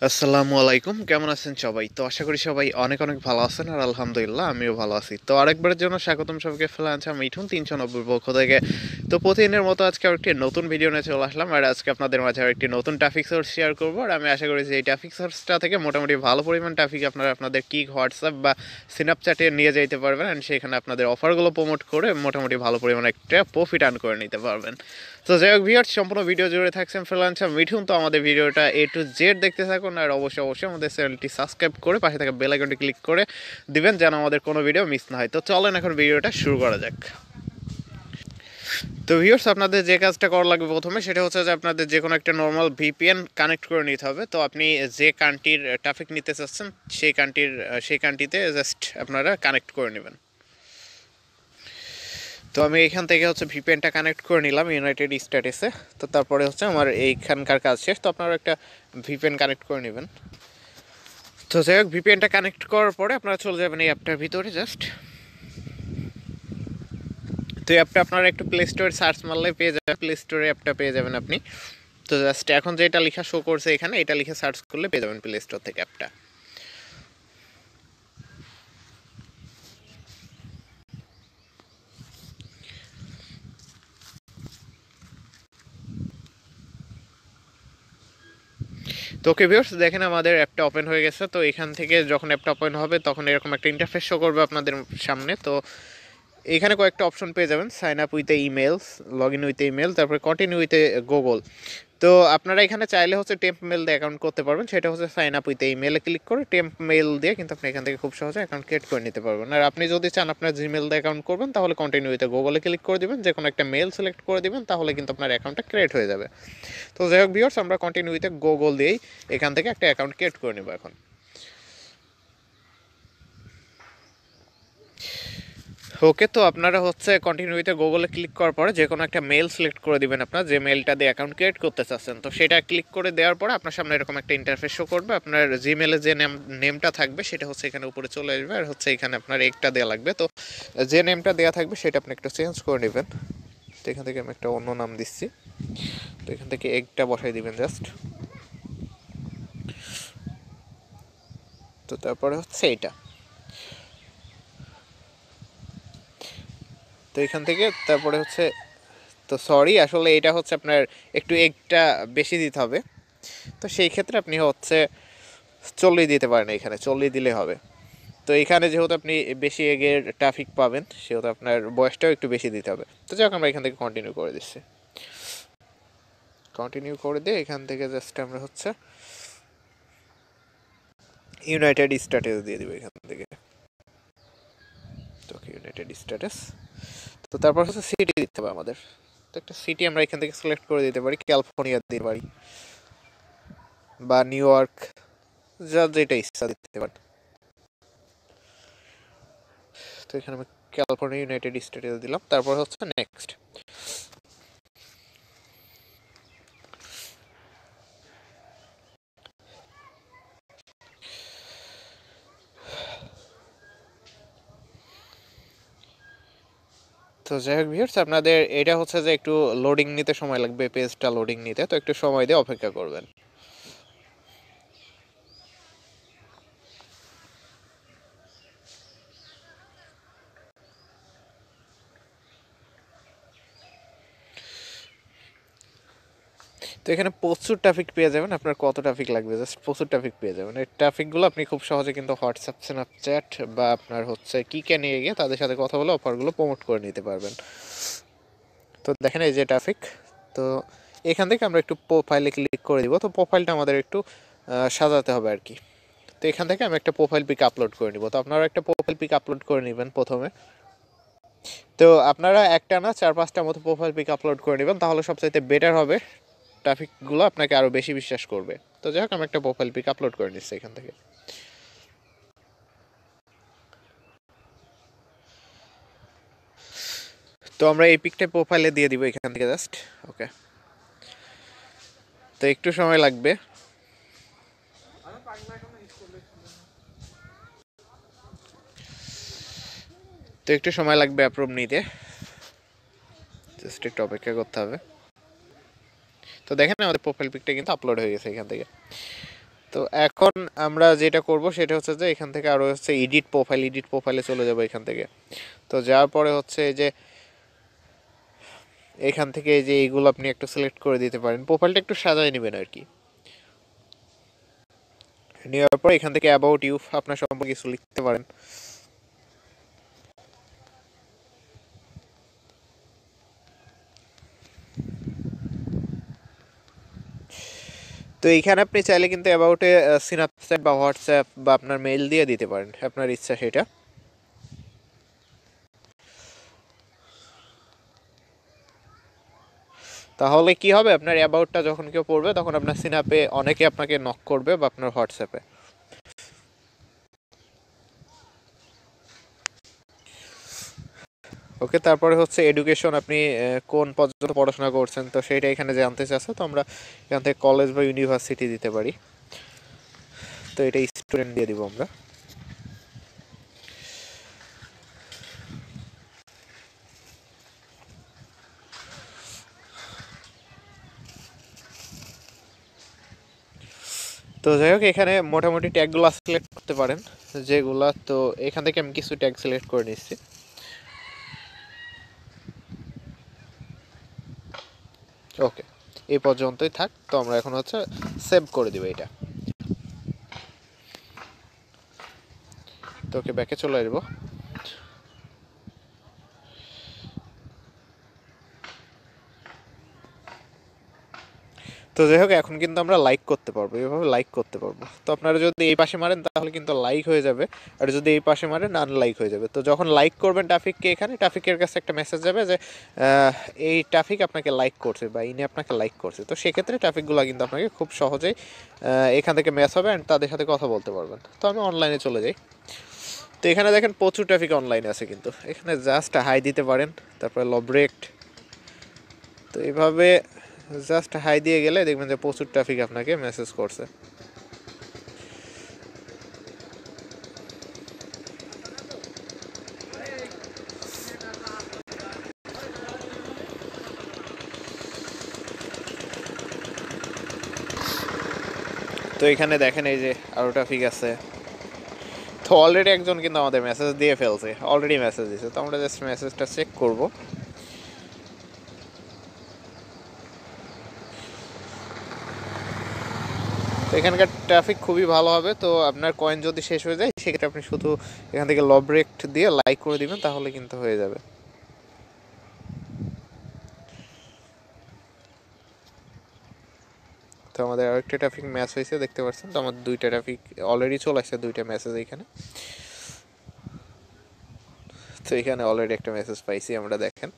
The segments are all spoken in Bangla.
আসসালামু আলাইকুম, কেমন আছেন সবাই? তো আশা করি সবাই অনেক অনেক ভালো আছেন, আর আলহামদুলিল্লাহ আমিও ভালো আছি। তো আরেকবারের জন্য স্বাগতম সবাইকে, ফ্রিল্যান্সার আমি মিঠুন 390 পক্ষ থেকে। তো প্রতিদিনের মতো আজকে আরেকটি নতুন ভিডিও নিয়ে চলে আসলাম, আর আজকে আপনাদের মাঝে আরেকটি নতুন ট্রাফিক সোর্স শেয়ার করবো। আর আমি আশা করি যে এই ট্রাফিক সোর্সটা থেকে মোটামুটি ভালো পরিমাণ ট্রাফিক আপনারা আপনাদের কিক, হোয়াটসঅ্যাপ বা স্ন্যাপচ্যাটে নিয়ে যেতে পারবেন, অ্যান্ড সেখানে আপনাদের অফারগুলো প্রমোট করে মোটামুটি ভালো পরিমাণ একটা প্রফিট আর্ন করে নিতে পারবেন। তো যাই হোক ভিউয়ার্স, সম্পূর্ণ ভিডিও জুড়ে থাকছেন ফ্রিল্যান্সার মিঠুন। তো আমাদের ভিডিওটা এ টু জেড দেখতে থাকুন, আর অবশ্যই আমাদের চ্যানেলটি সাবস্ক্রাইব করে পাশে থাকা বেল আইকনটি ক্লিক করে দিবেন যেন আমাদের কোনো ভিডিও মিস না হয়। তো চলেন এখন ভিডিওটা শুরু করা যাক। তো ভিউয়ার্স, আপনাদের যে কাজটা করা লাগবে প্রথমে, সেটা হচ্ছে যে আপনাদের যে কোনো একটা নর্মাল ভিপিএন কানেক্ট করে নিতে হবে। তো আপনি যে কান্ট্রির ট্রাফিক নিতে চাচ্ছেন সেই কান্ট্রিতে জাস্ট আপনারা কানেক্ট করে নেবেন। তো আমি এখান থেকে হচ্ছে ভিপিএনটা কানেক্ট করে নিলাম ইউনাইটেড স্টেটসে। তো তারপরে হচ্ছে আমার এইখানকার কাজ শেষ। তো আপনারা একটা ভিপিএন কানেক্ট করে নেবেন। তো যাই হোক, ভিপিএনটা কানেক্ট করার পরে আপনারা চলে যাবেন এই অ্যাপটার ভিতরে জাস্ট। তো এই অ্যাপটা আপনারা একটু প্লে স্টোরে সার্চ মারলে পেয়ে যাবেন, প্লে স্টোরে অ্যাপটা পেয়ে যাবেন আপনি। তো জাস্ট এখন যেটা লেখা শো করছে এখানে, এটা লিখে সার্চ করলে পেয়ে যাবেন প্লে স্টোর থেকে অ্যাপটা। তো ওকে ভিউয়ার্স, দেখেন আমাদের অ্যাপটা ওপেন হয়ে গেছে। তো এখান থেকে যখন অ্যাপটা ওপেন হবে তখন এরকম একটা ইন্টারফেস শো করবে আপনাদের সামনে। তো এখানে কয়েকটা অপশন পেয়ে যাবেন, sign up with emails, log in with email, তারপরে কন্টিনিউ উইথ গুগল। তো আপনারা এখানে চাইলে হচ্ছে টেম্প মেল দিয়ে অ্যাকাউন্ট করতে পারবেন, সেটা হচ্ছে সাইন আপ উইথ ইমেলে ক্লিক করে টেম্প মেল দিয়ে কিন্তু আপনি এখান থেকে খুব সহজে অ্যাকাউন্ট ক্রিয়েট করে নিতে পারবেন। আর আপনি যদি চান আপনার জিমেল দিয়ে অ্যাকাউন্ট করবেন, তাহলে কন্টিনিউ উইথ গুগলে ক্লিক করে দিবেন, যে কোনো একটা মেল সিলেক্ট করে দিবেন, তাহলে কিন্তু আপনার অ্যাকাউন্টটা ক্রিয়েট হয়ে যাবে। তো যাই হোক ভিউয়ার্স, আমরা কন্টিনিউ উইথ গুগল দিয়েই এখান থেকে একটা অ্যাকাউন্ট ক্রিয়েট করে নেব এখন। ওকে, তো আপনারা হচ্ছে কন্টিনিউতে গুগলে ক্লিক করার পরে যে কোনো একটা মেল সিলেক্ট করে দিবেন, আপনার যে মেলটা দিয়ে অ্যাকাউন্ট ক্রিয়েট করতে চাচ্ছেন। তো সেটা ক্লিক করে দেওয়ার পরে আপনার সামনে এরকম একটা ইন্টারফেস শো করবে। আপনার জিমেলে যে নেমটা থাকবে সেটা হচ্ছে এখানে উপরে চলে আসবে, আর হচ্ছে এখানে আপনার একটা দেওয়া লাগবে। তো যে নেমটা দেওয়া থাকবে সেটা আপনি একটু চেঞ্জ করে নেবেন। তো এখান থেকে আমি একটা অন্য নাম দিচ্ছি। তো এখান থেকে একটা বসাই দিবেন জাস্ট। তো তারপরে হচ্ছে এইটা। তো এখান থেকে তারপরে হচ্ছে, তো সরি আসলে এটা হচ্ছে আপনার একটু একটা বেশি দিতে হবে। তো সেই ক্ষেত্রে আপনি হচ্ছে 40 দিতে পারেন, এখানে 40 দিলে হবে। তো এখানে যেহেতু আপনি বেশি এগের ট্রাফিক পাবেন, সেহেতু আপনার বয়সটাও একটু বেশি দিতে হবে। তো যাক, আমরা এখান থেকে কন্টিনিউ করে দিচ্ছি। কন্টিনিউ করে দিয়ে এখান থেকে জাস্ট আমরা হচ্ছে ইউনাইটেড স্ট্যাটাস দিয়ে দিব এখান থেকে। তো ইউনাইটেড স্ট্যাটাস। তো তারপর হচ্ছে সিটি দিতে হবে আমাদের। তো একটা সিটি আমরা এখান থেকে সিলেক্ট করে দিতে পারি, ক্যালিফোর্নিয়া দিতে পারি বা নিউ ইয়র্ক, যার যেটা ইচ্ছা দিতে পারি। তো এখানে আমি ক্যালিফোর্নিয়া ইউনাইটেড স্টেটস দিলাম, তারপর হচ্ছে নেক্সট। তো যাই হোক ভিউয়ার্স, আপনাদের এটা হচ্ছে যে একটু লোডিং নিতে সময় লাগবে, পেজটা লোডিং নিতে, তো একটু সময় দিয়ে অপেক্ষা করবেন। তো এখানে প্রচুর ট্রাফিক পেয়ে যাবেন, আপনার কত ট্রাফিক লাগবে, জাস্ট প্রচুর ট্রাফিক পেয়ে যাবেন। এই ট্রাফিকগুলো আপনি খুব সহজে কিন্তু হোয়াটসঅ্যাপ, স্ন্যাপচ্যাট বা আপনার হচ্ছে কিকে নিয়ে গিয়ে তাদের সাথে কথা বলে অফারগুলো প্রমোট করে নিতে পারবেন। তো দেখেন এই যে ট্রাফিক। তো এখান থেকে আমরা একটু প্রোফাইলে ক্লিক করে দিব। তো প্রোফাইলটা আমাদের একটু সাজাতে হবে আর কি। তো এখান থেকে আমি একটা প্রোফাইল পিক আপলোড করে নিব। তো আপনারা একটা প্রোফাইল পিক আপলোড করে নেবেন প্রথমে। তো আপনারা একটা না 4-5টার মতো প্রোফাইল পিক আপলোড করে নেবেন, তাহলে সবচাইতে বেটার হবে, ট্রাফিকগুলো আপনাকে আরও বেশি বিশ্বাস করবে। তো যাই হোক, আমি একটা প্রোফাইল পিক আপলোড করে নিচ্ছি এখান থেকে। তো আমরা এই পিকটা প্রোফাইলে দিয়ে দিব এখান থেকে জাস্ট। ওকে, তো একটু সময় লাগবে। তো একটু সময় লাগবে অ্যাপ্রুভ নিতে, জাস্ট একটু অপেক্ষা করতে হবে। তো দেখেন আমাদের প্রোফাইল পিকটা কিন্তু আপলোড হয়ে গেছে এখান থেকে। তো এখন আমরা যেটা করব সেটা হচ্ছে যে এখান থেকে আরও হচ্ছে এডিট প্রোফাইলে চলে যাবো এখান থেকে। তো যাওয়ার পরে হচ্ছে এই যে এখান থেকে এই যে এইগুলো আপনি একটু সিলেক্ট করে দিতে পারেন, প্রোফাইলটা একটু সাজায় নেবেন আর কি। নেওয়ার পর এখান থেকে অ্যাবাউট ইউ আপনার সম্পর্কে কিছু লিখতে পারেন। তো এইখানে আপনি চাইলে কিন্তু অ্যাবাউটে স্ন্যাপচ্যাট বা হোয়াটসঅ্যাপ বা আপনার মেইল দিয়ে দিতে পারেন, আপনার ইচ্ছা সেটা। তাহলে কি হবে, আপনার অ্যাবাউটটা যখন কেউ পড়বে তখন আপনার স্ন্যাপে অনেকে আপনাকে নক করবে বা আপনার হোয়াটসঅ্যাপে। ওকে, তারপরে হচ্ছে এডুকেশন, আপনি কোন পর্যন্ত পড়াশোনা করছেন তো সেইটা এখানে জানতে চাচ্ছে। তো আমরা এখান থেকে কলেজ বা ইউনিভার্সিটি দিতে পারি। তো এটা স্টুডেন্ট দিয়ে দিব আমরা। তো যাই হোক, এখানে মোটামুটি ট্যাগগুলো সিলেক্ট করতে পারেন যেগুলা। তো এখান থেকে আমি কিছু ট্যাগ সিলেক্ট করে নিচ্ছি। ওকে, এই পর্যন্তই থাক। তো আমরা এখন হচ্ছে সেভ করে দিব এটা। তো ওকে, ব্যাকে চলে আসবো। তো যাই হোক, এখন কিন্তু আমরা লাইক করতে পারবো, এইভাবে লাইক করতে পারবো। তো আপনারা যদি এই পাশে মারেন তাহলে কিন্তু লাইক হয়ে যাবে, আর যদি এই পাশে মারেন আনলাইক হয়ে যাবে। তো যখন লাইক করবেন ট্রাফিককে, এখানে ট্রাফিকের কাছে একটা মেসেজ যাবে যে এই ট্রাফিক আপনাকে লাইক করছে বা ইনি আপনাকে লাইক করছে। তো সেক্ষেত্রে ট্রাফিকগুলো কিন্তু আপনাকে খুব সহজেই এখান থেকে ম্যাচ হবে অ্যান্ড তাদের সাথে কথা বলতে পারবেন। তো আমি অনলাইনে চলে যাই। তো এখানে দেখেন প্রচুর ট্রাফিক অনলাইনে আছে, কিন্তু এখানে জাস্ট হাই দিতে পারেন, তারপরে লবরেক্ট। তো এইভাবে জাস্ট হাই দিয়ে গেলে দেখবেন যে প্রচুর ট্রাফিক আপনাকে মেসেজ করছে। তো এখানে দেখেন এই যে আরও ট্রাফিক আছে। তো অলরেডি একজন কিন্তু আমাদের মেসেজ দিয়ে ফেলছে, অলরেডি মেসেজ দিয়েছে। তো আমরা জাস্ট মেসেজটা চেক করব। তো এখানকার ট্রাফিক খুবই ভালো হবে। তো আপনার কয়েন যদি শেষ হয়ে যায় সেক্ষেত্রে আপনি শুধু এখান থেকে লবরেক্ট দিয়ে লাইক করে দিবেন, তাহলে কিন্তু হয়ে যাবে। তো আমাদের আরেকটা ট্রাফিক ম্যাচ হয়েছে দেখতে পাচ্ছেন। তো আমাদের দুইটা ট্রাফিক অলরেডি চলে আসছে, দুইটা মেসেজ এখানে। তো এখানে অলরেডি একটা মেসেজ পাইছি আমরা, দেখেন।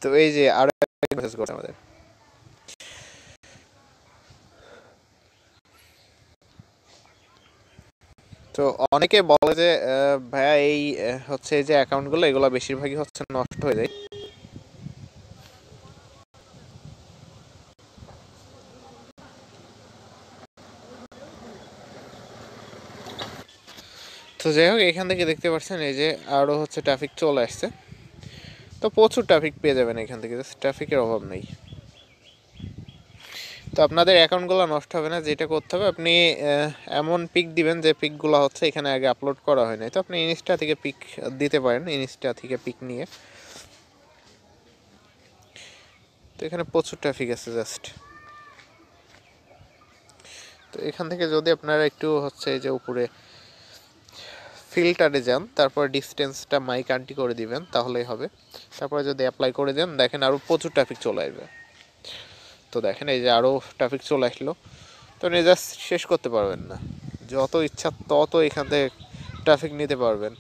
তো এই যে আরো মেসেজ করছে আমাদের। তো অনেকে বলে যে ভাইয়া এই হচ্ছে যে অ্যাকাউন্টগুলো এগুলো বেশিরভাগই হচ্ছে নষ্ট হয়ে যায়। তো যাই হোক, এখান থেকে দেখতে পাচ্ছেন এই যে আরও হচ্ছে ট্রাফিক চলে আসছে। তো প্রচুর ট্রাফিক পেয়ে যাবেন এখান থেকে, ট্রাফিকের অভাব নেই। তো আপনাদের অ্যাকাউন্টগুলো নষ্ট হবে না। যেটা করতে হবে, আপনি এমন পিক দিবেন যে পিকগুলো হচ্ছে এখানে আগে আপলোড করা হয় নাই। তো আপনি ইনস্টা থেকে পিক দিতে পারেন, ইনস্টা থেকে পিক নিয়ে। তো এখানে প্রচুর ট্রাফিক আছে জাস্ট। তো এখান থেকে যদি আপনারা একটু হচ্ছে এই যে উপরে ফিল্টারে যান, তারপর ডিস্টেন্সটা মাইক আন্টি করে দিবেন, তাহলেই হবে। তারপরে যদি অ্যাপ্লাই করে দেন, দেখেন আরও প্রচুর ট্রাফিক চলে আসবে। তো দেখেন এই যে আরও ট্রাফিক চলে আসলো। তো আপনি জাস্ট শেষ করতে পারবেন না, যত ইচ্ছা তত এখান থেকে ট্রাফিক নিতে পারবেন।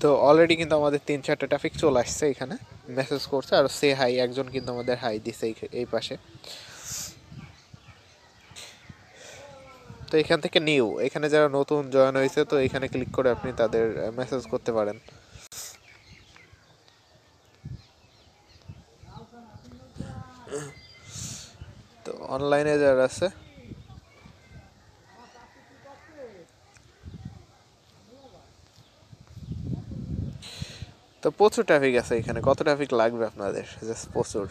তো অলরেডি কিন্তু আমাদের 3-4টা ট্রাফিক চলে আসছে, এখানে মেসেজ করছে। আর সে হাই, একজন কিন্তু আমাদের হাই দিছে এই পাশে। তো এখান থেকে নিউ, এখানে যারা নতুন জয়েন হয়েছে তো এখানে ক্লিক করে আপনি তাদের মেসেজ করতে পারেন। তো অনলাইনে যারা আছে, তো তো প্রচুর ট্রাফিক আছে এখানে, কত ট্রাফিক লাগবে আপনাদের, জাস্ট প্রচুর।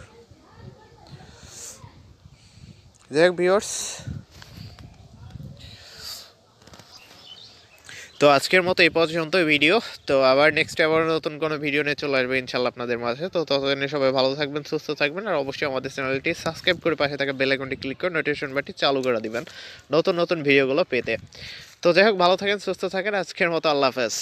যাই হোক ভিউয়ার্স, তো আজকের মতো এই পর্যন্ত ভিডিও। তো আবার নেক্সট আবার নতুন কোনো ভিডিও নিয়ে চলে আসবে ইনশাল্লাহ আপনাদের মাঝে। তো ততদিনে সবাই ভালো থাকবেন, সুস্থ থাকবেন, আর অবশ্যই আমাদের চ্যানেলটি সাবস্ক্রাইব করে পাশে থাকা বেল আইকনটি ক্লিক করে নোটিফিকেশন বাটনটি চালু করে দিবেন নতুন নতুন ভিডিওগুলো পেতে। তো যাই হোক, ভালো থাকেন, সুস্থ থাকেন, আজকের মতো আল্লাহ হাফেজ।